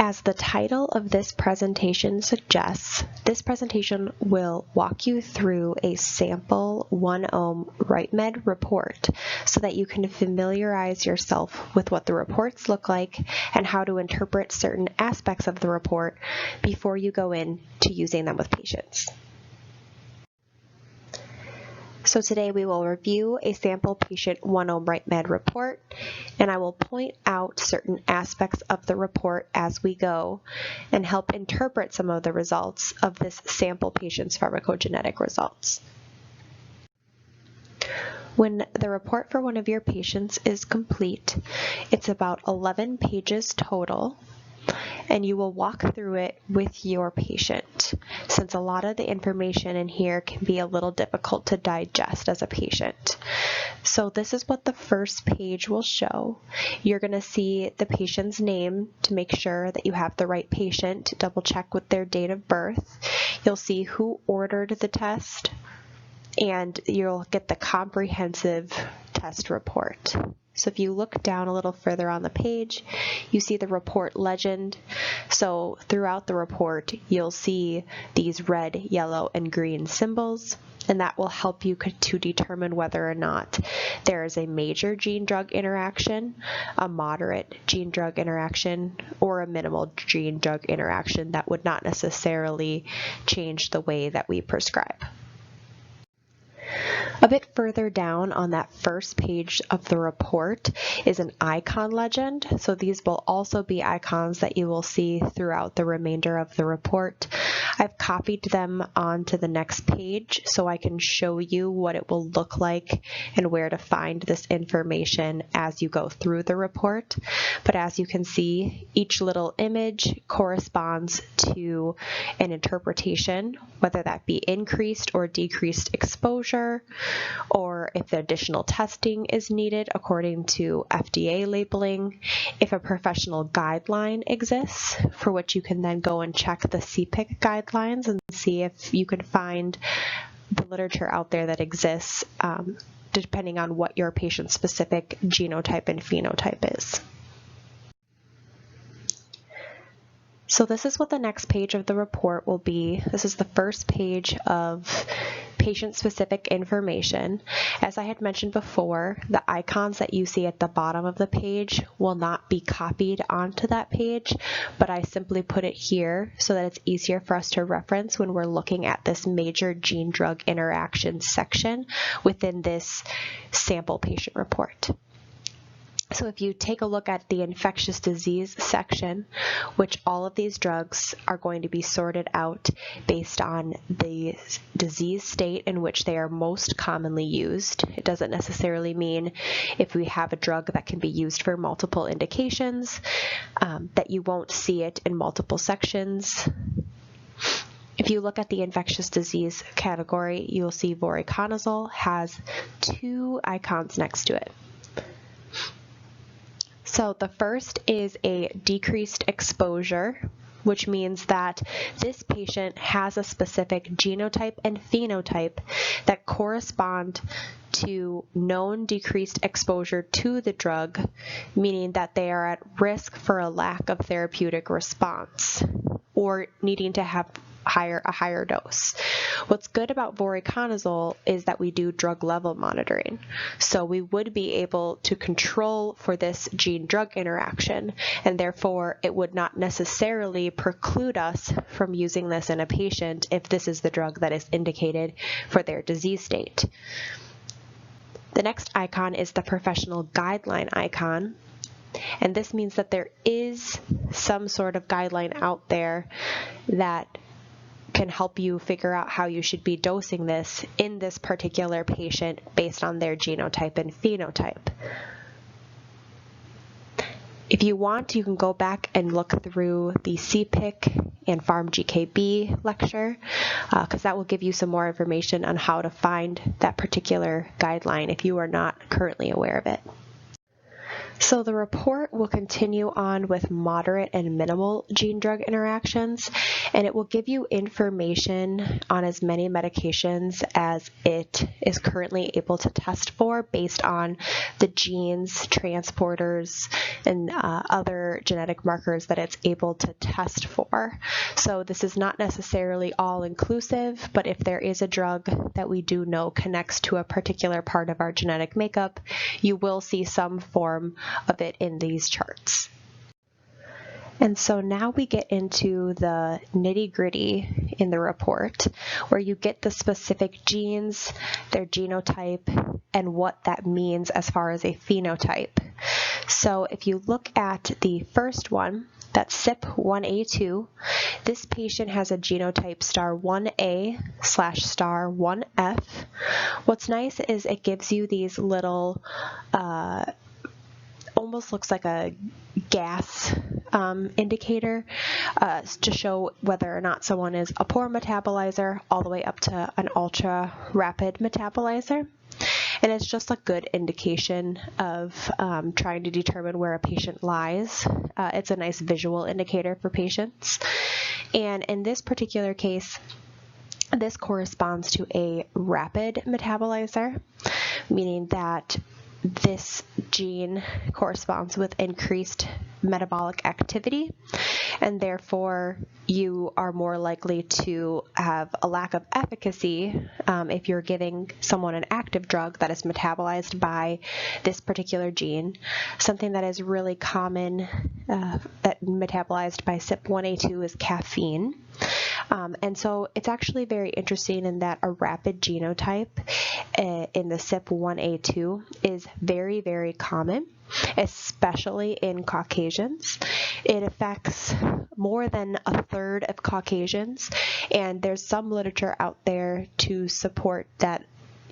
As the title of this presentation suggests, this presentation will walk you through a sample OneOme RightMed report so that you can familiarize yourself with what the reports look like and how to interpret certain aspects of the report before you go into using them with patients. So today we will review a sample patient OneOme RightMed report, and I will point out certain aspects of the report as we go and help interpret some of the results of this sample patient's pharmacogenetic results. When the report for one of your patients is complete, it's about 11 pages total, and you will walk through it with your patient, since a lot of the information in here can be a little difficult to digest as a patient. So this is what the first page will show. You're going to see the patient's name to make sure that you have the right patient, double check with their date of birth. You'll see who ordered the test, and you'll get the comprehensive test report. So if you look down a little further on the page, you see the report legend. So throughout the report, you'll see these red, yellow, and green symbols, and that will help you to determine whether or not there is a major gene-drug interaction, a moderate gene-drug interaction, or a minimal gene-drug interaction that would not necessarily change the way that we prescribe. A bit further down on that first page of the report is an icon legend. So these will also be icons that you will see throughout the remainder of the report. I've copied them onto the next page so I can show you what it will look like and where to find this information as you go through the report. But as you can see, each little image corresponds to an interpretation, whether that be increased or decreased exposure, or if additional testing is needed according to FDA labeling, if a professional guideline exists for which you can then go and check the CPIC guidelines and see if you can find the literature out there that exists depending on what your patient's specific genotype and phenotype is. So this is what the next page of the report will be. This is the first page of patient-specific information. As I had mentioned before, the icons that you see at the bottom of the page will not be copied onto that page, but I simply put it here so that it's easier for us to reference when we're looking at this major gene-drug interaction section within this sample patient report. So if you take a look at the infectious disease section, which all of these drugs are going to be sorted out based on the disease state in which they are most commonly used. It doesn't necessarily mean if we have a drug that can be used for multiple indications, that you won't see it in multiple sections. If you look at the infectious disease category, you'll see voriconazole has 2 icons next to it. So the first is a decreased exposure, which means that this patient has a specific genotype and phenotype that correspond to known decreased exposure to the drug, meaning that they are at risk for a lack of therapeutic response or needing to have a higher dose. What's good about voriconazole is that we do drug level monitoring. So we would be able to control for this gene-drug interaction, and therefore it would not necessarily preclude us from using this in a patient if this is the drug that is indicated for their disease state. The next icon is the professional guideline icon. And this means that there is some sort of guideline out there that can help you figure out how you should be dosing this in this particular patient based on their genotype and phenotype. If you want, you can go back and look through the CPIC and PharmGKB lecture, because that will give you some more information on how to find that particular guideline if you are not currently aware of it. So the report will continue on with moderate and minimal gene-drug interactions, and it will give you information on as many medications as it is currently able to test for based on the genes, transporters, and other genetic markers that it's able to test for. So this is not necessarily all-inclusive, but if there is a drug that we do know connects to a particular part of our genetic makeup, you will see some form of it in these charts. And so now we get into the nitty-gritty in the report, where you get the specific genes, their genotype, and what that means as far as a phenotype. So if you look at the first one, that's CYP1A2, this patient has a genotype star 1A / star 1F. What's nice is it gives you these little almost looks like a gas indicator to show whether or not someone is a poor metabolizer all the way up to an ultra rapid metabolizer. And it's just a good indication of trying to determine where a patient lies. It's a nice visual indicator for patients. And in this particular case, this corresponds to a rapid metabolizer, meaning that this gene corresponds with increased metabolic activity, and therefore you are more likely to have a lack of efficacy if you're giving someone an active drug that is metabolized by this particular gene. Something that is really common that metabolized by CYP1A2 is caffeine. And so it's actually very interesting in that a rapid genotype in the CYP1A2 is very, very common, especially in Caucasians. It affects more than a third of Caucasians, and there's some literature out there to support that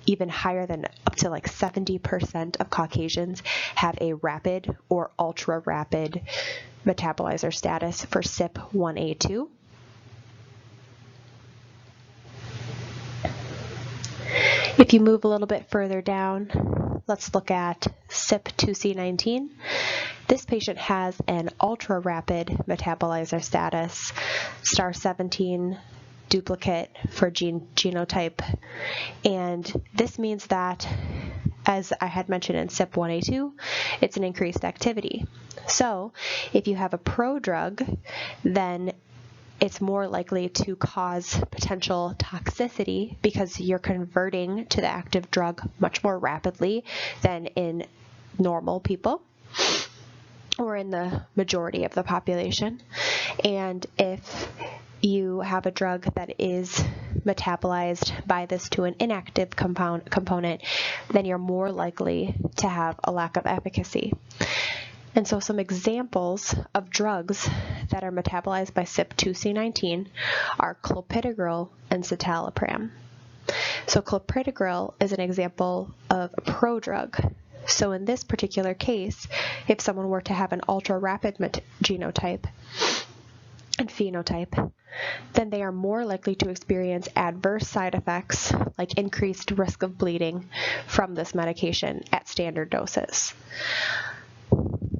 even higher than up to like 70% of Caucasians have a rapid or ultra rapid metabolizer status for CYP1A2. If you move a little bit further down, let's look at CYP2C19. This patient has an ultra-rapid metabolizer status, star 17 duplicate for genotype, and this means that, as I had mentioned in CYP1A2, it's an increased activity. So if you have a prodrug, then it's more likely to cause potential toxicity because you're converting to the active drug much more rapidly than in normal people or in the majority of the population. And if you have a drug that is metabolized by this to an inactive component, then you're more likely to have a lack of efficacy. And so some examples of drugs that are metabolized by CYP2C19 are clopidogrel and citalopram. So clopidogrel is an example of a prodrug. So in this particular case, if someone were to have an ultra-rapid genotype and phenotype, then they are more likely to experience adverse side effects like increased risk of bleeding from this medication at standard doses.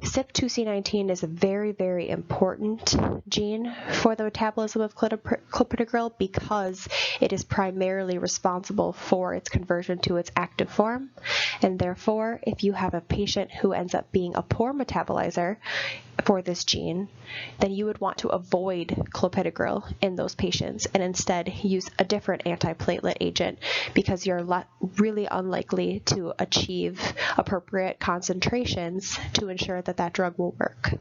CYP2C19 is a very, very important gene for the metabolism of clopidogrel because it is primarily responsible for its conversion to its active form. And therefore, if you have a patient who ends up being a poor metabolizer for this gene, then you would want to avoid clopidogrel in those patients and instead use a different antiplatelet agent because you're really unlikely to achieve appropriate concentrations to ensure that that drug will work.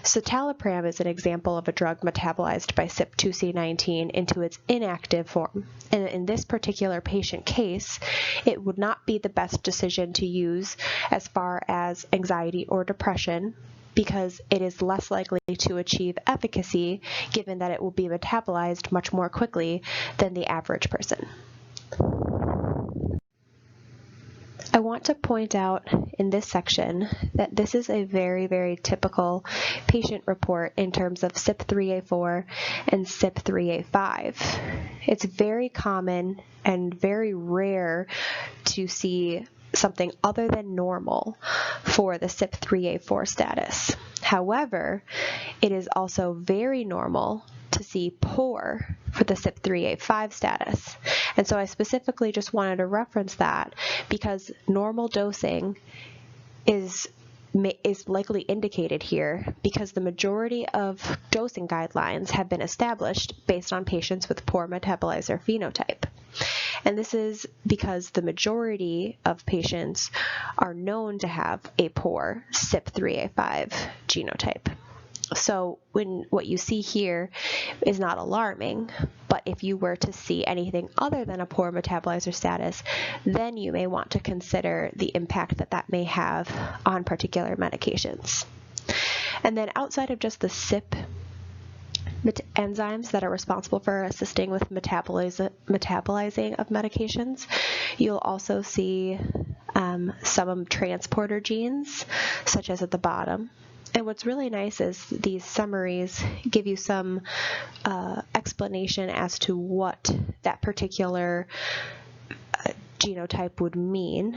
Citalopram is an example of a drug metabolized by CYP2C19 into its inactive form. And in this particular patient case, it would not be the best decision to use as far as anxiety or depression, because it is less likely to achieve efficacy given that it will be metabolized much more quickly than the average person. I want to point out in this section that this is a very, very typical patient report in terms of CYP3A4 and CYP3A5. It's very common and very rare to see something other than normal for the CYP3A4 status. However, it is also very normal to see poor for the CYP3A5 status. And so I specifically just wanted to reference that because normal dosing is likely indicated here because the majority of dosing guidelines have been established based on patients with poor metabolizer phenotype. And this is because the majority of patients are known to have a poor CYP3A5 genotype. So what you see here is not alarming, but if you were to see anything other than a poor metabolizer status, then you may want to consider the impact that that may have on particular medications. And then outside of just the CYP enzymes that are responsible for assisting with metabolizing of medications, you'll also see some transporter genes, such as at the bottom. And what's really nice is these summaries give you some explanation as to what that particular genotype would mean.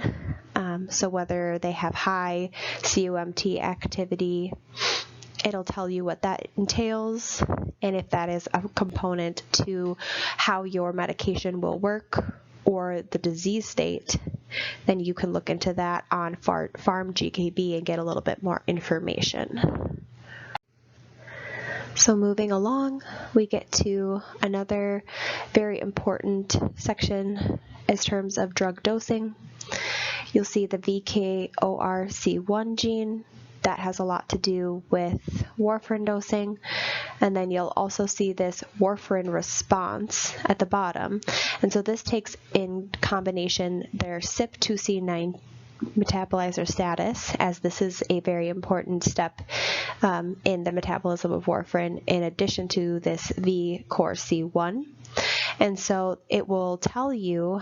So whether they have high COMT activity, it'll tell you what that entails, and if that is a component to how your medication will work or the disease state, then you can look into that on PharmGKB and get a little bit more information. So moving along, we get to another very important section as terms of drug dosing. You'll see the VKORC1 gene. That has a lot to do with warfarin dosing. And then you'll also see this warfarin response at the bottom. And so this takes in combination their CYP2C9 metabolizer status, as this is a very important step in the metabolism of warfarin, in addition to this VKORC1. And so it will tell you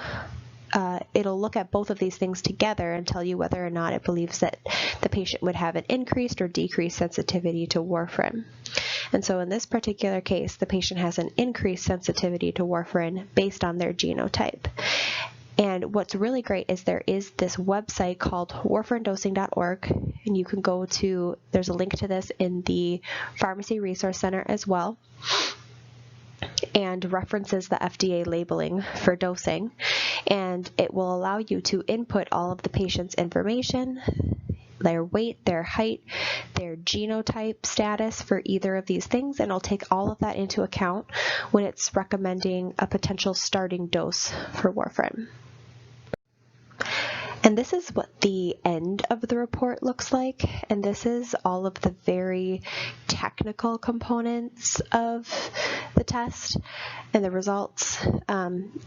it'll look at both of these things together and tell you whether or not it believes that the patient would have an increased or decreased sensitivity to warfarin. And so in this particular case, the patient has an increased sensitivity to warfarin based on their genotype. And what's really great is there is this website called warfarindosing.org, and you can go to, there's a link to this in the Pharmacy Resource Center as well, and references the FDA labeling for dosing. And it will allow you to input all of the patient's information, their weight, their height, their genotype status for either of these things, and it'll take all of that into account when it's recommending a potential starting dose for warfarin. And this is what the end of the report looks like, and this is all of the very technical components of the test and the results.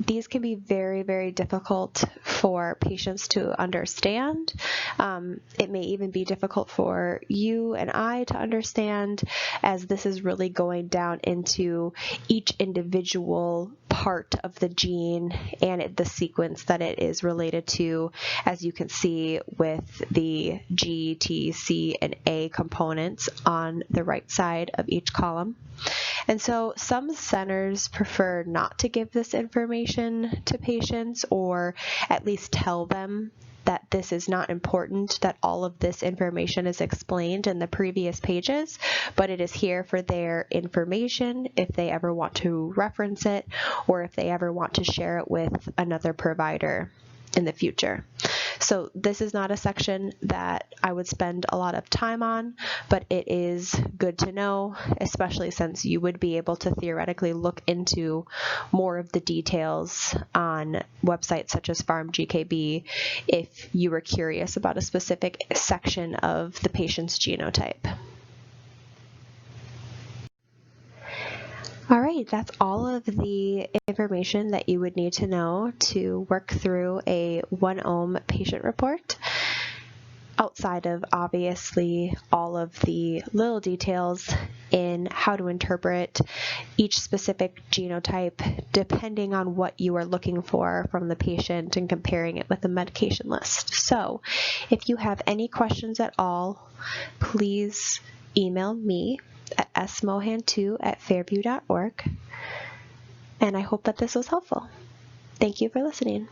These can be very, very difficult for patients to understand. It may even be difficult for you and I to understand, as this is really going down into each individual part of the gene and the sequence that it is related to, as you can see with the G, T, C, and A components on the right side of each column. And so some centers prefer not to give this information to patients, or at least tell them that this is not important, that all of this information is explained in the previous pages, but it is here for their information if they ever want to reference it, or if they ever want to share it with another provider in the future. So this is not a section that I would spend a lot of time on, but it is good to know, especially since you would be able to theoretically look into more of the details on websites such as PharmGKB if you were curious about a specific section of the patient's genotype. All right, that's all of the information that you would need to know to work through a OneOme patient report, outside of obviously all of the little details in how to interpret each specific genotype depending on what you are looking for from the patient and comparing it with the medication list. So if you have any questions at all, please email me at smohan2@fairview.org, and I hope that this was helpful. Thank you for listening.